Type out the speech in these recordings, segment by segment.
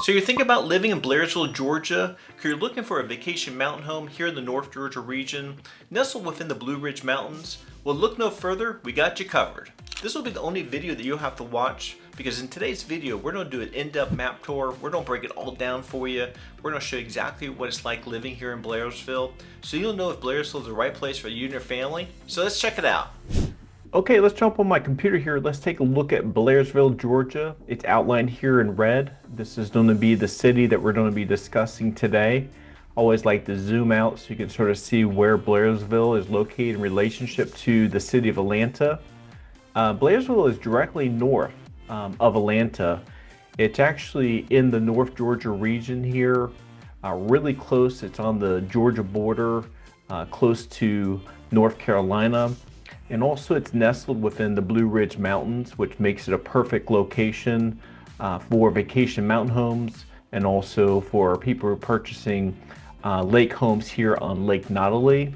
So you're thinking about living in Blairsville, Georgia? You're looking for a vacation mountain home here in the North Georgia region, nestled within the Blue Ridge Mountains? Well, look no further, we got you covered. This will be the only video that you'll have to watch because in today's video, we're going to do an in-depth map tour. We're going to break it all down for you. We're going to show you exactly what it's like living here in Blairsville, so you'll know if Blairsville is the right place for you and your family. So let's check it out. Okay, let's jump on my computer here. Let's take a look at Blairsville, Georgia. It's outlined here in red. This is going to be the city that we're going to be discussing today. I always like to zoom out so you can sort of see where Blairsville is located in relationship to the city of Atlanta. Blairsville is directly north of Atlanta. It's actually in the North Georgia region here, really close. It's on the Georgia border, close to North Carolina. And also it's nestled within the Blue Ridge Mountains, which makes it a perfect location for vacation mountain homes and also for people who are purchasing lake homes here on Lake Nautilus.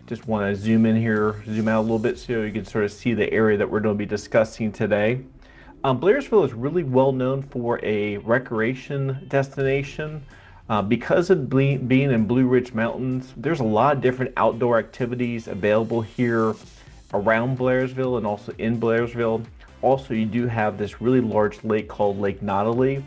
Just want to zoom in here, zoom out a little bit so you can sort of see the area that we're going to be discussing today. Blairsville is really well known for a recreation destination. Because of being in Blue Ridge Mountains, there's a lot of different outdoor activities available here around Blairsville and also in Blairsville. Also, you do have this really large lake called Lake Nautilus.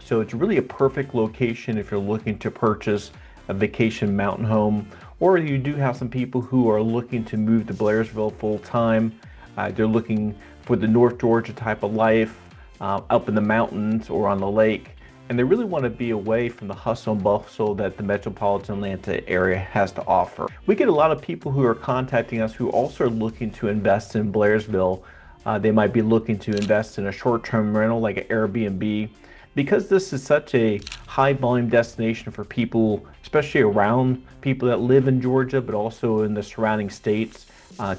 So it's really a perfect location if you're looking to purchase a vacation mountain home, or you do have some people who are looking to move to Blairsville full time. They're looking for the North Georgia type of life up in the mountains or on the lake. And they really want to be away from the hustle and bustle that the metropolitan Atlanta area has to offer. We get a lot of people who are contacting us who also are looking to invest in Blairsville. They might be looking to invest in a short-term rental like an Airbnb. Because this is such a high volume destination for people, especially around people that live in Georgia, but also in the surrounding states,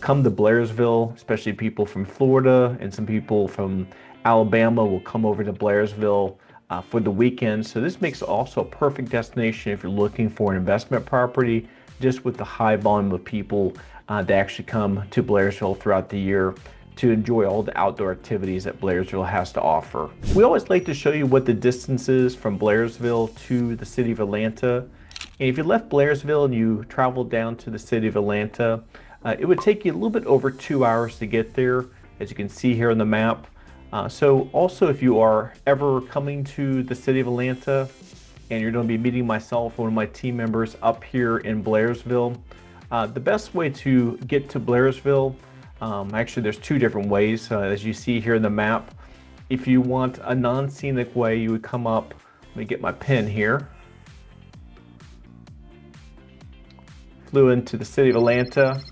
come to Blairsville, especially people from Florida and some people from Alabama will come over to Blairsville for the weekend. So this makes it also a perfect destination if you're looking for an investment property, just with the high volume of people that actually come to Blairsville throughout the year to enjoy all the outdoor activities that Blairsville has to offer. We always like to show you what the distance is from Blairsville to the city of Atlanta. And if you left Blairsville and you traveled down to the city of Atlanta, it would take you a little bit over 2 hours to get there, as you can see here on the map. So also if you are ever coming to the city of Atlanta and you're going to be meeting myself, one of my team members up here in Blairsville, the best way to get to Blairsville, actually there's two different ways as you see here in the map. If you want a non-scenic way, you would come up, let me get my pen here, flew into the city of Atlanta.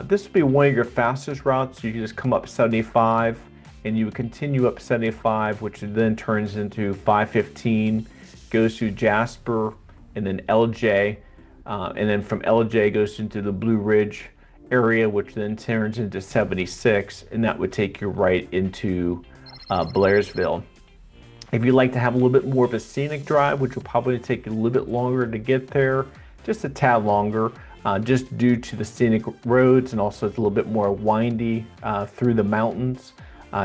This would be one of your fastest routes. You can just come up 75 and you would continue up 75, which then turns into 515, goes through Jasper and then LJ, and then from LJ goes into the Blue Ridge area, which then turns into 76, and that would take you right into Blairsville. If you'd like to have a little bit more of a scenic drive, which will probably take you a little bit longer to get there, just a tad longer, just due to the scenic roads, and also it's a little bit more windy through the mountains.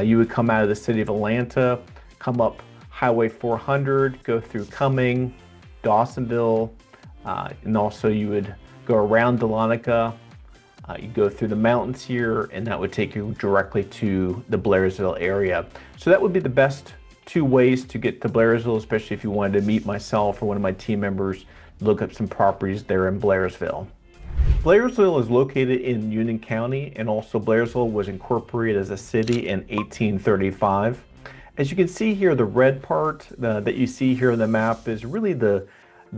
You would come out of the city of Atlanta, come up Highway 400, go through Cumming, Dawsonville, and also you would go around Dahlonega. You go through the mountains here, and that would take you directly to the Blairsville area. So that would be the best two ways to get to Blairsville, especially if you wanted to meet myself or one of my team members, look up some properties there in Blairsville. Blairsville is located in Union County, and also Blairsville was incorporated as a city in 1835. As you can see here, the red part that you see here on the map is really the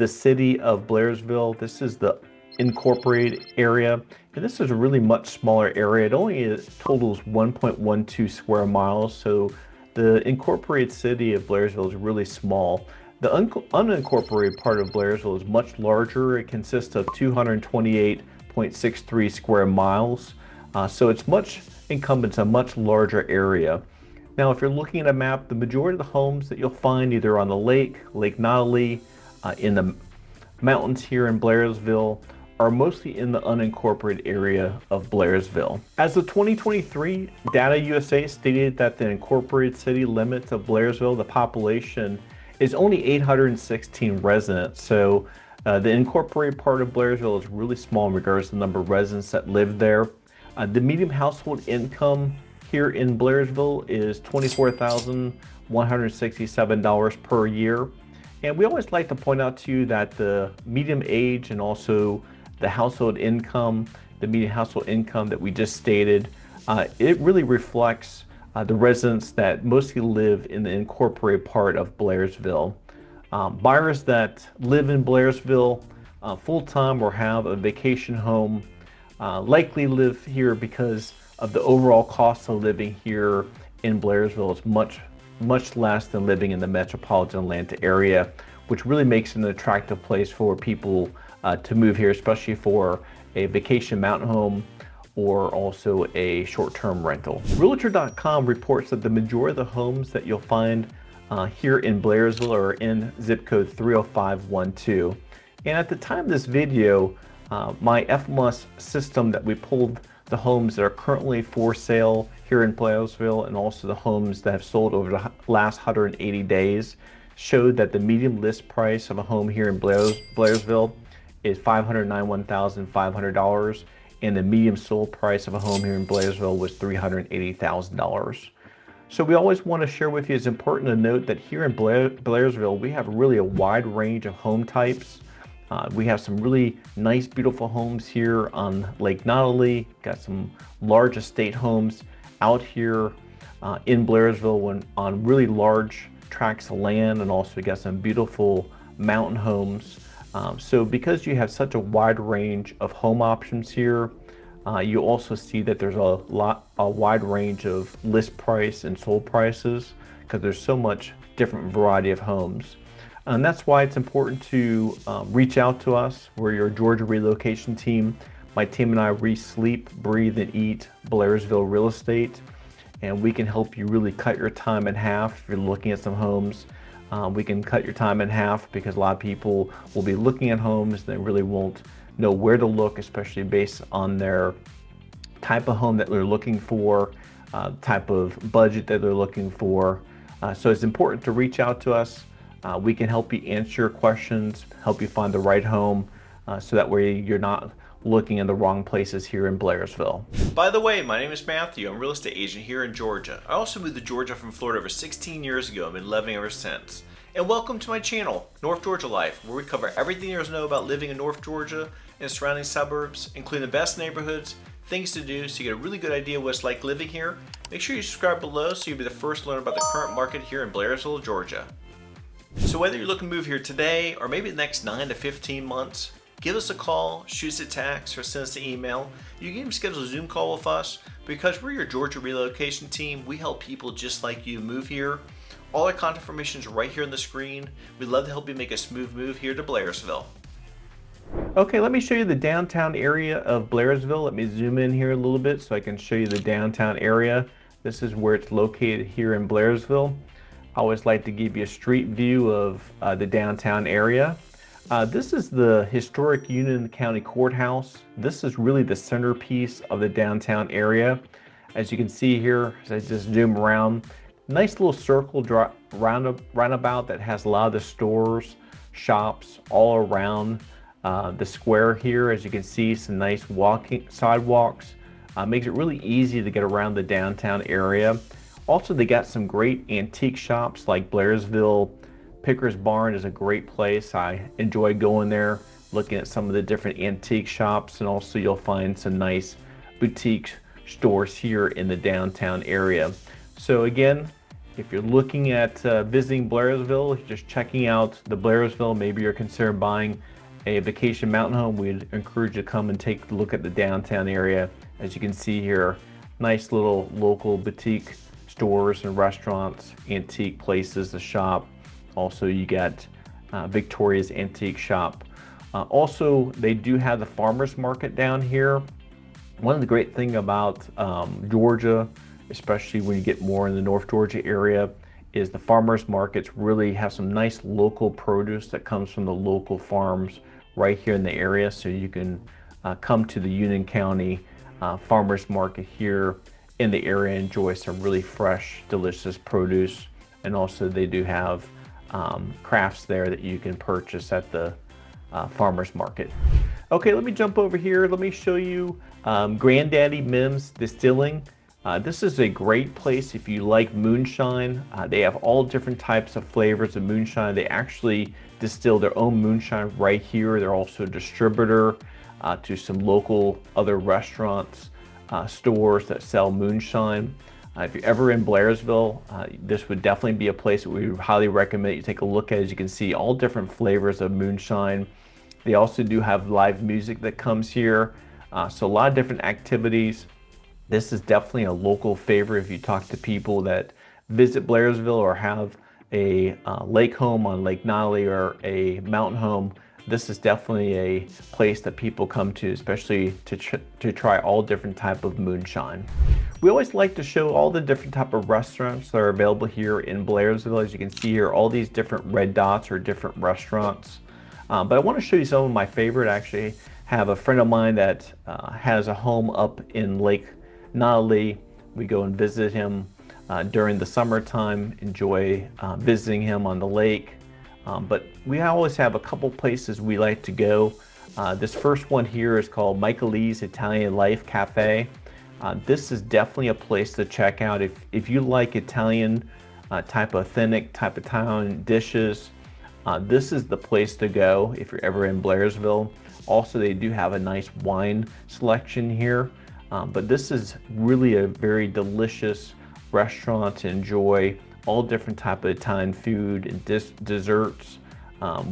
city of Blairsville. This is the incorporated area, and this is a really much smaller area. It only totals 1.12 square miles, so the incorporated city of Blairsville is really small. The unincorporated part of Blairsville is much larger. It consists of 228.63 square miles. So it's encompasses a much larger area. Now, if you're looking at a map, the majority of the homes that you'll find either on the Lake Nautilus, in the mountains here in Blairsville, are mostly in the unincorporated area of Blairsville. As of 2023, Data USA stated that the incorporated city limits of Blairsville, the population is only 816 residents. So the incorporated part of Blairsville is really small in regards to the number of residents that live there. The median household income here in Blairsville is $24,167 per year. And we always like to point out to you that the median age and also the household income, the median household income that we just stated, it really reflects the residents that mostly live in the incorporated part of Blairsville. Buyers that live in Blairsville full-time or have a vacation home likely live here because of the overall cost of living here in Blairsville is much less than living in the metropolitan Atlanta area, which really makes it an attractive place for people to move here, especially for a vacation mountain home or also a short-term rental. Realtor.com reports that the majority of the homes that you'll find here in Blairsville are in zip code 30512. And at the time of this video, my FMS system that we pulled the homes that are currently for sale here in Blairsville and also the homes that have sold over the last 180 days showed that the median list price of a home here in Blairsville is $591,500, and the median sold price of a home here in Blairsville was $380,000. So we always want to share with you, it's important to note that here in Blairsville, we have really a wide range of home types. We have some really nice, beautiful homes here on Lake Nottely, got some large estate homes out here in Blairsville on really large tracts of land, and also we got some beautiful mountain homes. So because you have such a wide range of home options here, you also see that there's a wide range of list price and sold prices because there's so much different variety of homes. And that's why it's important to reach out to us. We're your Georgia relocation team. My team and we sleep, breathe, and eat Blairsville real estate. And we can help you really cut your time in half if you're looking at some homes. We can cut your time in half because a lot of people will be looking at homes and they really won't know where to look, especially based on their type of home that they're looking for, type of budget that they're looking for. So it's important to reach out to us. We can help you answer your questions, help you find the right home, so that way you're not looking in the wrong places here in Blairsville. By the way, my name is Matthew. I'm a real estate agent here in Georgia. I also moved to Georgia from Florida over 16 years ago. I've been living ever since. And welcome to my channel, North Georgia Life, where we cover everything there is to know about living in North Georgia and surrounding suburbs, including the best neighborhoods, things to do, so you get a really good idea what it's like living here. Make sure you subscribe below so you'll be the first to learn about the current market here in Blairsville, Georgia. So whether you're looking to move here today or maybe the next 9 to 15 months, give us a call, shoot us a text, or send us an email. You can even schedule a Zoom call with us. Because we're your Georgia relocation team, we help people just like you move here. All our contact information is right here on the screen. We'd love to help you make a smooth move here to Blairsville. Okay, let me show you the downtown area of Blairsville. Let me zoom in here a little bit so I can show you the downtown area. This is where it's located here in Blairsville. I always like to give you a street view of the downtown area. This is the historic Union County Courthouse. This is really the centerpiece of the downtown area. As you can see here, as I just zoom around, nice little circle roundabout that has a lot of the stores, shops all around the square here. As you can see, some nice walking sidewalks. Makes it really easy to get around the downtown area. Also, they got some great antique shops like Blairsville Picker's Barn is a great place. I enjoy going there, looking at some of the different antique shops, and also you'll find some nice boutique stores here in the downtown area. So again, if you're looking at visiting Blairsville, just checking out the Blairsville, maybe you're considering buying a vacation mountain home, we'd encourage you to come and take a look at the downtown area. As you can see here, nice little local boutique stores and restaurants, antique places to shop. Also, you got Victoria's Antique Shop. Also, they do have the farmers market down here. One of the great things about Georgia, especially when you get more in the North Georgia area, is the farmers markets really have some nice local produce that comes from the local farms right here in the area. So you can come to the Union County farmers market here in the area and enjoy some really fresh, delicious produce. And also they do have crafts there that you can purchase at the farmer's market. Okay, let me jump over here. Let me show you Granddaddy Mim's Distilling. This is a great place if you like moonshine. They have all different types of flavors of moonshine. They actually distill their own moonshine right here. They're also a distributor to some local other restaurants, stores that sell moonshine. If you're ever in Blairsville, this would definitely be a place that we would highly recommend you take a look at. As you can see, all different flavors of moonshine. They also do have live music that comes here, so a lot of different activities. This is definitely a local favorite if you talk to people that visit Blairsville or have a lake home on Lake Nolly or a mountain home. This is definitely a place that people come to, especially to try all different type of moonshine. We always like to show all the different type of restaurants that are available here in Blairsville. As you can see here, all these different red dots are different restaurants. But I want to show you some of my favorite. I actually have a friend of mine that has a home up in Lake Nolly. We go and visit him during the summertime, enjoy visiting him on the lake. But we always have a couple places we like to go. This first one here is called Michael's Italian Life Cafe. This is definitely a place to check out if you like Italian type of authentic type of Italian dishes. This is the place to go if you're ever in Blairsville. Also, they do have a nice wine selection here, but this is really a very delicious restaurant to enjoy all different type of Italian food and desserts.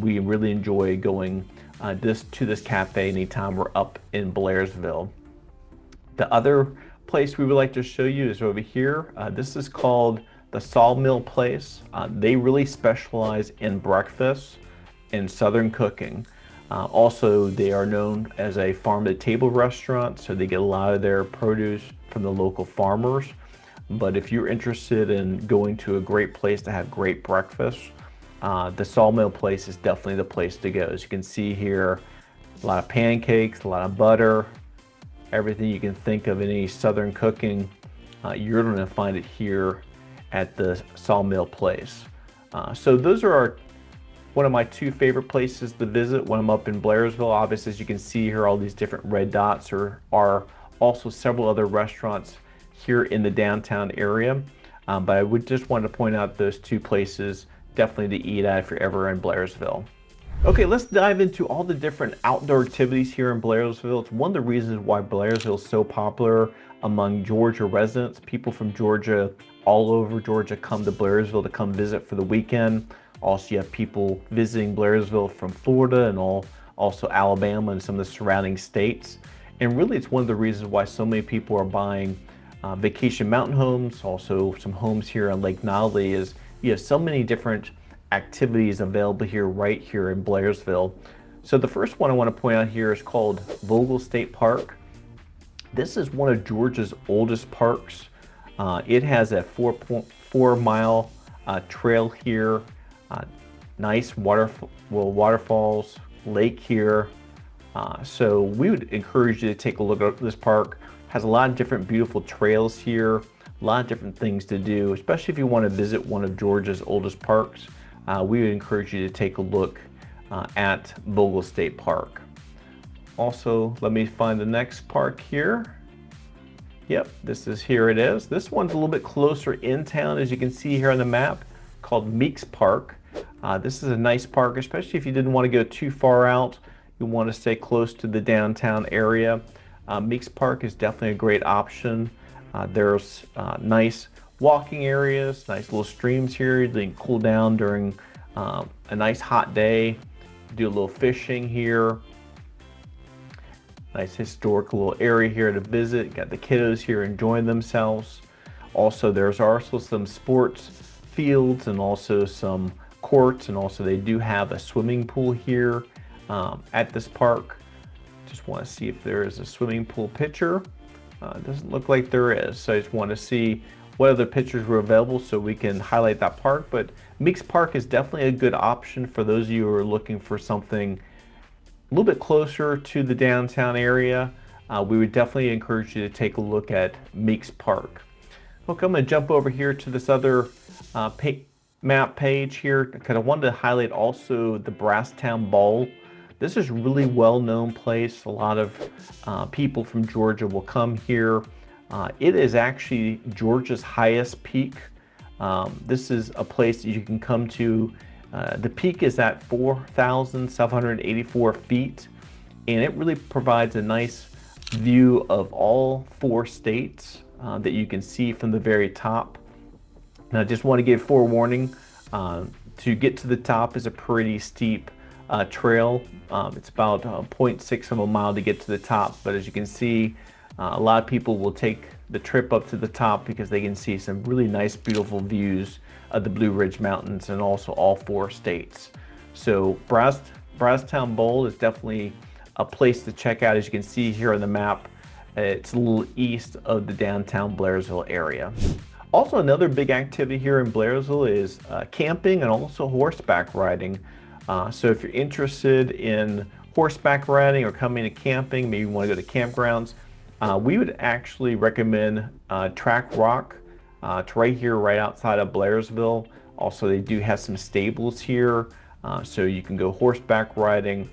We really enjoy going to this cafe anytime we're up in Blairsville. The other place we would like to show you is over here. This is called the Sawmill Place. They really specialize in breakfast and Southern cooking. Also, they are known as a farm-to-table restaurant, so they get a lot of their produce from the local farmers. But if you're interested in going to a great place to have great breakfast, the Sawmill Place is definitely the place to go. As you can see here, a lot of pancakes, a lot of butter, everything you can think of any Southern cooking, you're going to find it here at the Sawmill Place. So those are one of my two favorite places to visit when I'm up in Blairsville. Obviously, as you can see here, all these different red dots are also several other restaurants here in the downtown area. But I would just want to point out those two places definitely to eat at if you're ever in Blairsville. Okay, let's dive into all the different outdoor activities here in Blairsville. It's one of the reasons why Blairsville is so popular among Georgia residents. People from Georgia, all over Georgia, come to Blairsville to come visit for the weekend. Also, you have people visiting Blairsville from Florida and also Alabama and some of the surrounding states. And really, it's one of the reasons why so many people are buying vacation mountain homes, also some homes here on Lake Nolly, is you have so many different activities available here right here in Blairsville. So the first one I want to point out here is called Vogel State Park. This is one of Georgia's oldest parks. It has a 4.4 mile trail here, nice waterfalls, lake here. So we would encourage you to take a look at this park. Has a lot of different beautiful trails here, a lot of different things to do, especially if you want to visit one of Georgia's oldest parks. We would encourage you to take a look at Vogel State Park. Also, let me find the next park here. Yep, here it is. This one's a little bit closer in town, as you can see here on the map, called Meeks Park. This is a nice park, especially if you didn't want to go too far out. You want to stay close to the downtown area. Meeks Park is definitely a great option. There's nice walking areas, nice little streams here. You can cool down during a nice hot day, do a little fishing here. Nice historical little area here to visit. Got the kiddos here enjoying themselves. Also, there's also some sports fields and also some courts, and also they do have a swimming pool here at this park. Just want to see if there is a swimming pool picture. It doesn't look like there is, so I just want to see what other pictures were available so we can highlight that park. But Meeks Park is definitely a good option for those of you who are looking for something a little bit closer to the downtown area. We would definitely encourage you to take a look at Meeks Park. Okay, I'm going to jump over here to this other map page here, because I wanted to highlight also the Brasstown Bowl. This is a really well-known place. A lot of people from Georgia will come here. It is actually Georgia's highest peak. This is a place that you can come to. The peak is at 4,784 feet, and it really provides a nice view of all 4 states that you can see from the very top. And I just want to give forewarning, to get to the top is a pretty steep trail. It's about 0.6 of a mile to get to the top, but as you can see, a lot of people will take the trip up to the top because they can see some really nice, beautiful views of the Blue Ridge Mountains and also all 4 states. So Brasstown Bowl is definitely a place to check out. As you can see here on the map, it's a little east of the downtown Blairsville area. Also, another big activity here in Blairsville is camping and also horseback riding. So if you're interested in horseback riding or coming to camping, maybe you want to go to campgrounds, we would actually recommend Track Rock. It's right here, right outside of Blairsville. Also, they do have some stables here, so you can go horseback riding.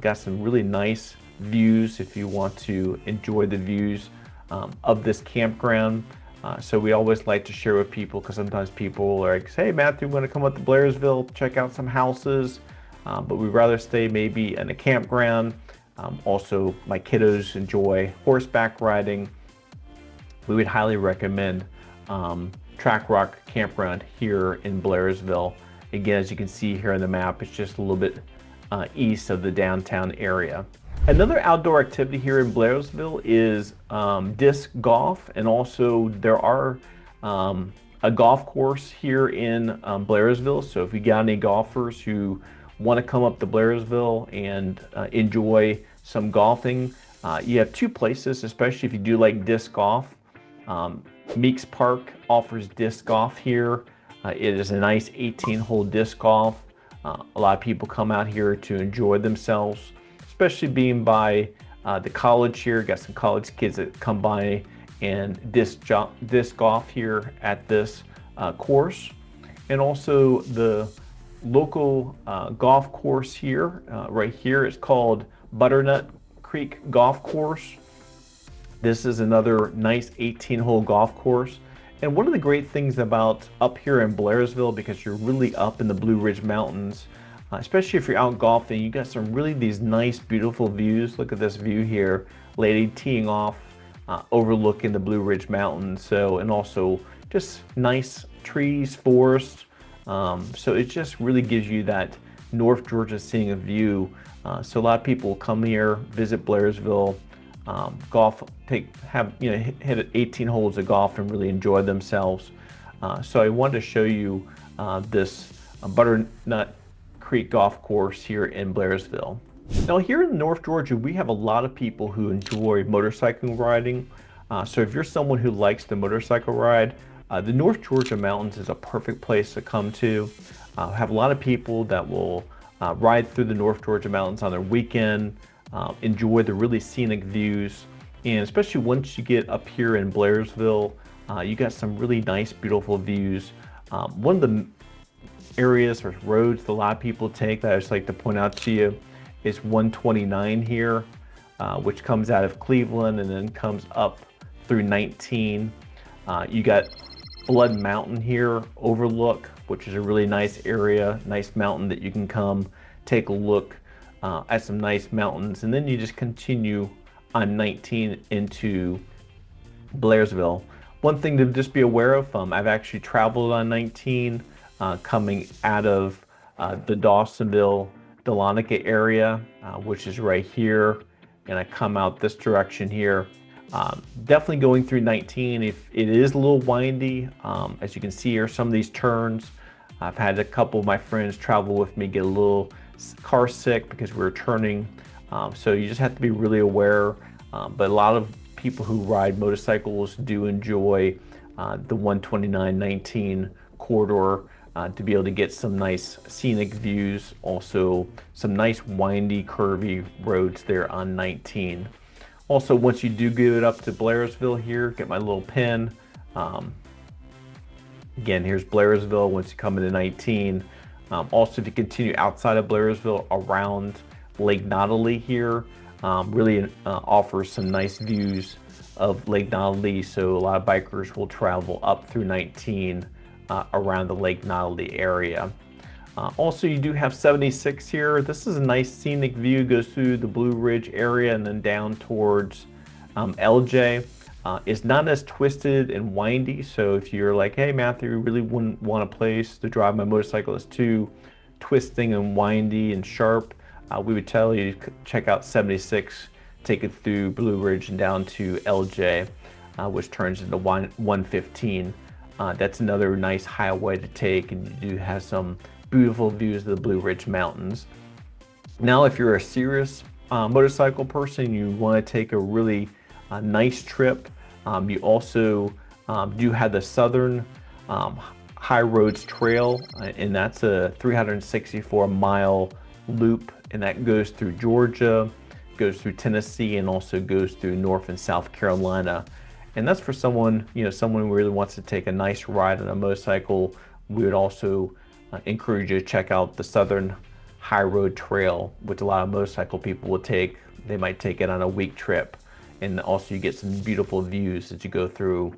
Got some really nice views if you want to enjoy the views of this campground. So we always like to share with people, because sometimes people are like, hey Matthew, we want to come up to Blairsville, check out some houses, but we'd rather stay maybe in a campground. Also, my kiddos enjoy horseback riding. We would highly recommend Track Rock Campground here in Blairsville. Again, as you can see here on the map, it's just a little bit east of the downtown area. Another outdoor activity here in Blairsville is disc golf, and also there are a golf course here in Blairsville. So if you got any golfers who want to come up to Blairsville and enjoy some golfing, you have 2 places, especially if you do like disc golf. Meeks Park offers disc golf here. It is a nice 18-hole disc golf. A lot of people come out here to enjoy themselves, especially being by the college here. Got some college kids that come by and disc golf here at this course. And also the local golf course here, right here, is called Butternut Creek Golf Course. This is another nice 18-hole golf course. And one of the great things about up here in Blairsville, because you're really up in the Blue Ridge Mountains, especially if you're out golfing, you got some really these nice, beautiful views. Look at this view here, lady teeing off, overlooking the Blue Ridge Mountains. So, and also just nice trees, forest. So it just really gives you that North Georgia scenic view. So a lot of people come here, visit Blairsville, golf, hit 18 holes of golf and really enjoy themselves. So I wanted to show you this Butternut Creek Golf Course here in Blairsville. Now here in North Georgia, we have a lot of people who enjoy motorcycle riding. So if you're someone who likes to motorcycle ride, the North Georgia mountains is a perfect place to come to. Have a lot of people that will ride through the North Georgia mountains on their weekend, enjoy the really scenic views, and especially once you get up here in Blairsville, you got some really nice, beautiful views. One of the areas or roads that a lot of people take that I just like to point out to you is 129 here, which comes out of Cleveland and then comes up through 19. You got Blood Mountain here, overlook, which is a really nice area, nice mountain that you can come take a look at some nice mountains, and then you just continue on 19 into Blairsville. One thing to just be aware of, I've actually traveled on 19 coming out of the Dawsonville, Dahlonega area, which is right here, and I come out this direction here. Definitely going through 19, if it is a little windy, as you can see here, some of these turns, I've had a couple of my friends travel with me get a little car sick because we were turning, so you just have to be really aware, but a lot of people who ride motorcycles do enjoy the 129-19 corridor to be able to get some nice scenic views, also some nice windy, curvy roads there on 19. Also, once you do get it up to Blairsville here, get my little pin. Again, here's Blairsville once you come into 19. Also, if you continue outside of Blairsville around Lake Nottely here, really offers some nice views of Lake Nottely. So a lot of bikers will travel up through 19 around the Lake Nottely area. Also, you do have 76 here. This is a nice scenic view, goes through the Blue Ridge area and then down towards LJ. It's not as twisted and windy, so if you're like, hey Matthew, you really wouldn't want a place to drive my motorcycle that's too twisting and windy and sharp, we would tell you to check out 76, take it through Blue Ridge and down to LJ, which turns into 115. That's another nice highway to take, and you do have some beautiful views of the Blue Ridge Mountains. Now, if you're a serious motorcycle person, you want to take a really nice trip, you also do have the Southern High Roads Trail, and that's a 364-mile loop, and that goes through Georgia, goes through Tennessee, and also goes through North and South Carolina. And that's for someone, someone who really wants to take a nice ride on a motorcycle. We would also encourage you to check out the Southern High Road Trail, which a lot of motorcycle people will take. They might take it on a week trip. And also you get some beautiful views as you go through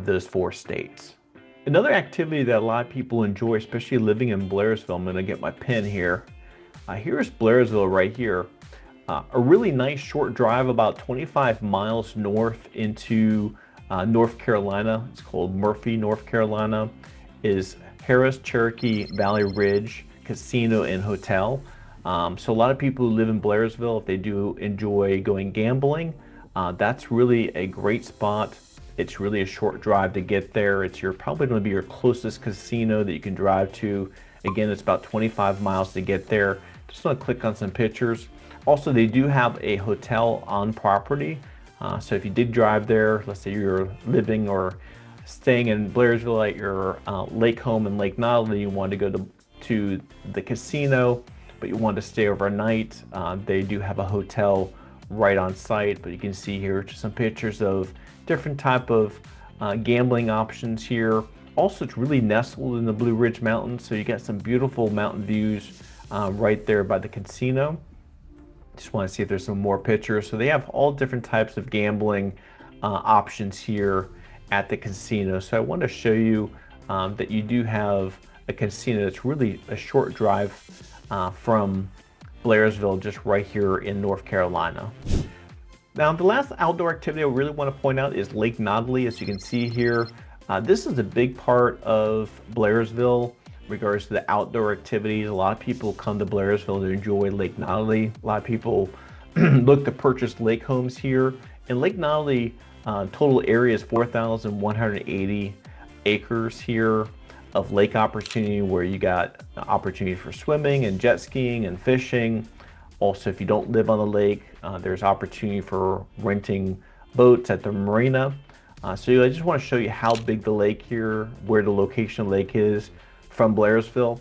those 4 states. Another activity that a lot of people enjoy, especially living in Blairsville, I'm gonna get my pen here. Here's Blairsville right here. A really nice short drive, about 25 miles north into North Carolina. It's called Murphy, North Carolina, is Harris Cherokee Valley Ridge Casino and Hotel. So a lot of people who live in Blairsville, if they do enjoy going gambling, that's really a great spot. It's really a short drive to get there. It's probably going to be your closest casino that you can drive to. Again, it's about 25 miles to get there. Just want to click on some pictures. Also, they do have a hotel on property. So if you did drive there, let's say you're living or staying in Blairsville at your lake home in Lake Nottely, you want to go to the casino, but you want to stay overnight, they do have a hotel right on site. But you can see here just some pictures of different type of gambling options here. Also, it's really nestled in the Blue Ridge Mountains, so you got some beautiful mountain views right there by the casino. Just want to see if there's some more pictures. So they have all different types of gambling options here at the casino. So I want to show you that you do have a casino that's really a short drive from Blairsville, just right here in North Carolina. Now, the last outdoor activity I really want to point out is Lake Nottely. As you can see here, this is a big part of Blairsville in regards to the outdoor activities. A lot of people come to Blairsville to enjoy Lake Nottely. A lot of people look to purchase lake homes here. And Lake Nottely, total area is 4,180 acres here of lake opportunity, where you got opportunity for swimming and jet skiing and fishing. Also, if you don't live on the lake, there's opportunity for renting boats at the marina. So I just want to show you how big the lake here, where the location of the lake is from Blairsville.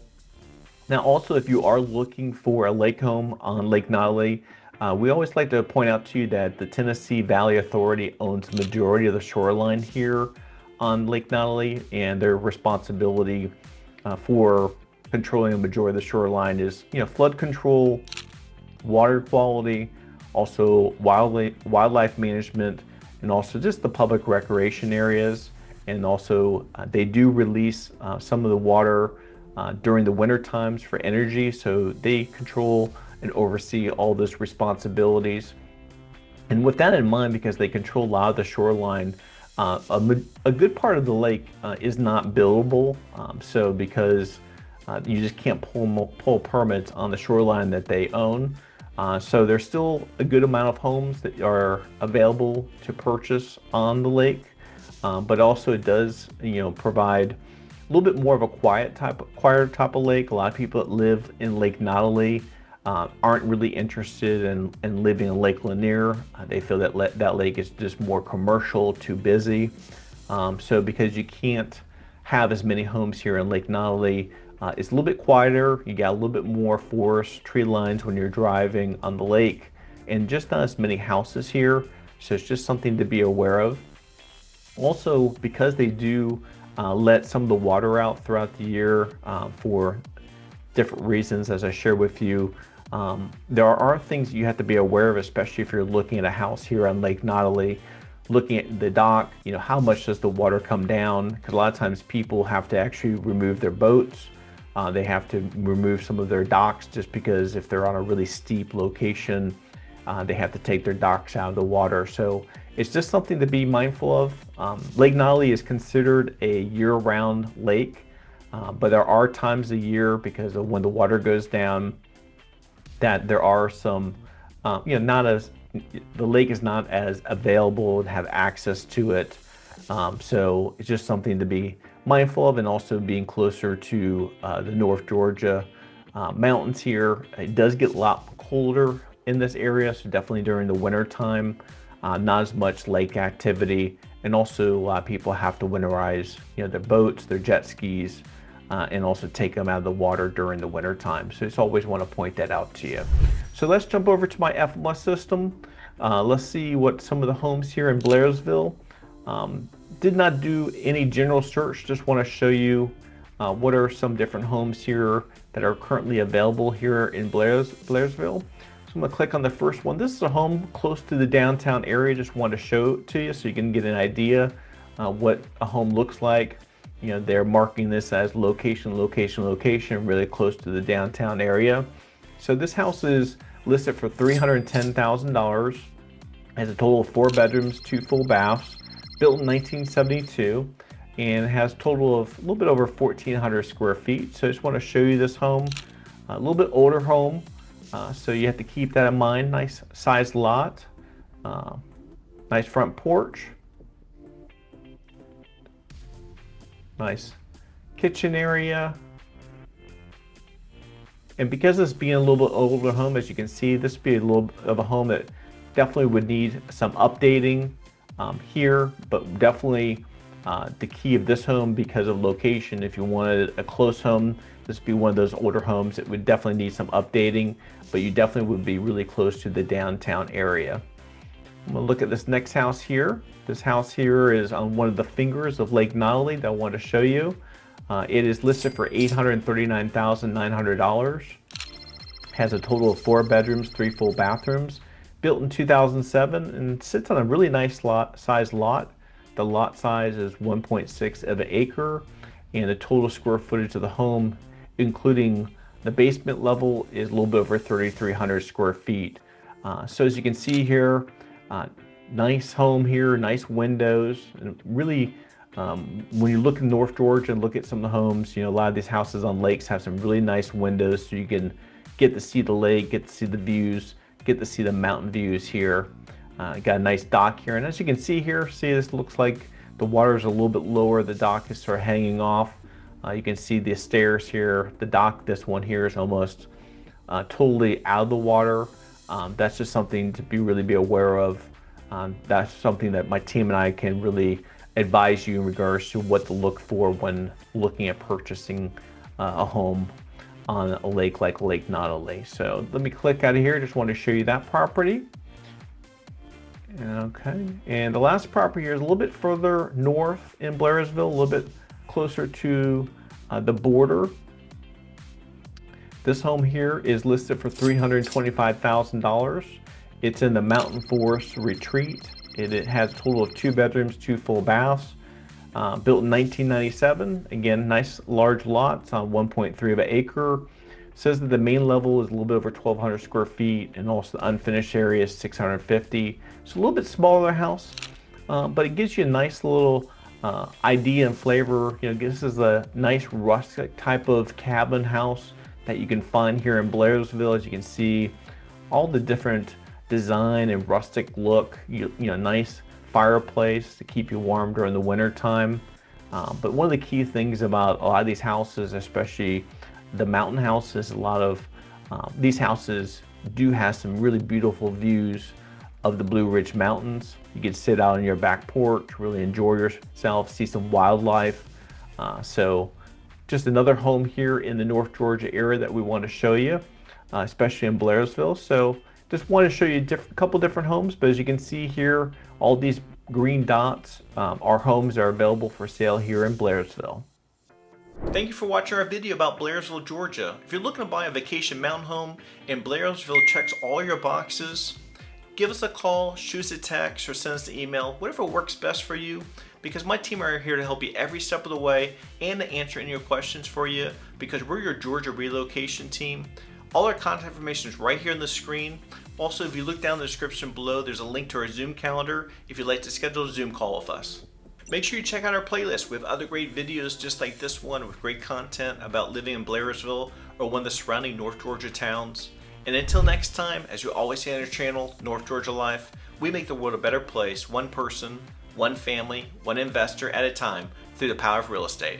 Now, also, if you are looking for a lake home on Lake Nottely, we always like to point out to you that the Tennessee Valley Authority owns the majority of the shoreline here on Lake Nottely, and their responsibility for controlling the majority of the shoreline is, flood control, water quality, also wildlife management, and also just the public recreation areas. And also they do release some of the water during the winter times for energy, so they control and oversee all those responsibilities. And with that in mind, because they control a lot of the shoreline, a good part of the lake is not buildable. So because you just can't pull permits on the shoreline that they own. So there's still a good amount of homes that are available to purchase on the lake, but also it does, provide a little bit more of a quieter type of lake. A lot of people that live in Lake Nottely aren't really interested in living in Lake Lanier. They feel that that lake is just more commercial, too busy. So because you can't have as many homes here in Lake Nottely, it's a little bit quieter. You got a little bit more forest tree lines when you're driving on the lake, and just not as many houses here. So it's just something to be aware of. Also, because they do let some of the water out throughout the year for different reasons, as I shared with you. There are things you have to be aware of, especially if you're looking at a house here on Lake Nottely, looking at the dock. How much does the water come down? Because a lot of times people have to actually remove their boats. They have to remove some of their docks, just because if they're on a really steep location, they have to take their docks out of the water. So it's just something to be mindful of. Lake Nottely is considered a year-round lake, but there are times a year, because of when the water goes down, that there are some, the lake is not as available to have access to it. So it's just something to be mindful of, and also being closer to the North Georgia mountains here. It does get a lot colder in this area, so definitely during the winter time, not as much lake activity. And also a lot of people have to winterize their boats, their jet skis, and also take them out of the water during the winter time. So just always want to point that out to you. So let's jump over to my FMS system. Let's see what some of the homes here in Blairsville. Did not do any general search, just want to show you what are some different homes here that are currently available here in Blairsville. So I'm going to click on the first one. This is a home close to the downtown area. Just want to show it to you so you can get an idea what a home looks like. They're marking this as location, location, location, really close to the downtown area. So this house is listed for $310,000. Has a total of 4 bedrooms, 2 full baths, built in 1972, and has a total of a little bit over 1,400 square feet. So I just want to show you this home, a little bit older home. So you have to keep that in mind. Nice sized lot, nice front porch, nice kitchen area. And because this being a little bit older home, as you can see, this would be a little bit of a home that definitely would need some updating here, but definitely the key of this home, because of location, if you wanted a close home, this would be one of those older homes that would definitely need some updating, but you definitely would be really close to the downtown area. I'm going to look at this next house here. This house here is on one of the fingers of Lake Nottely that I want to show you. It is listed for $839,900. Has a total of 4 bedrooms, 3 full bathrooms. Built in 2007 and sits on a really nice size lot. The lot size is 1.6 of an acre, and the total square footage of the home, including the basement level, is a little bit over 3,300 square feet. So as you can see here, nice home here, nice windows, and really when you look in North Georgia and look at some of the homes, a lot of these houses on lakes have some really nice windows, so you can get to see the lake, get to see the views, get to see the mountain views here. Got a nice dock here, and as you can see here, this looks like the water is a little bit lower. The dock is sort of hanging off. You can see the stairs here. The dock, this one here, is almost totally out of the water. That's just something to really be aware of. That's something that my team and I can really advise you in regards to what to look for when looking at purchasing a home on a lake like Lake Nottely. So let me click out of here. Just want to show you that property. Okay, and the last property here is a little bit further north in Blairsville, a little bit closer to the border. This home here is listed for $325,000. It's in the Mountain Forest Retreat. It has a total of 2 bedrooms, 2 full baths. Built in 1997. Again, nice large lot. It's on 1.3 of an acre. Says that the main level is a little bit over 1,200 square feet, and also the unfinished area is 650. So a little bit smaller house, but it gives you a nice little idea and flavor. This is a nice rustic type of cabin house that you can find here in Blairsville. As you can see, all the different design and rustic look. Nice fireplace to keep you warm during the winter time. But one of the key things about a lot of these houses, especially the mountain houses, a lot of these houses do have some really beautiful views of the Blue Ridge Mountains. You can sit out on your back porch, really enjoy yourself, see some wildlife. So just another home here in the North Georgia area that we want to show you, especially in Blairsville. So just want to show you a couple different homes, but as you can see here, all these green dots are homes that are available for sale here in Blairsville. Thank you for watching our video about Blairsville, Georgia. If you're looking to buy a vacation mountain home and Blairsville checks all your boxes, give us a call, shoot us a text, or send us an email, whatever works best for you, because my team are here to help you every step of the way and to answer any of your questions for you, because we're your Georgia relocation team. All our contact information is right here on the screen. Also, if you look down the description below, there's a link to our Zoom calendar if you'd like to schedule a Zoom call with us. Make sure you check out our playlist. We have other great videos just like this one with great content about living in Blairsville or one of the surrounding North Georgia towns. And until next time, as you always say on our channel, North Georgia Life, we make the world a better place, one person, one family, one investor at a time through the power of real estate.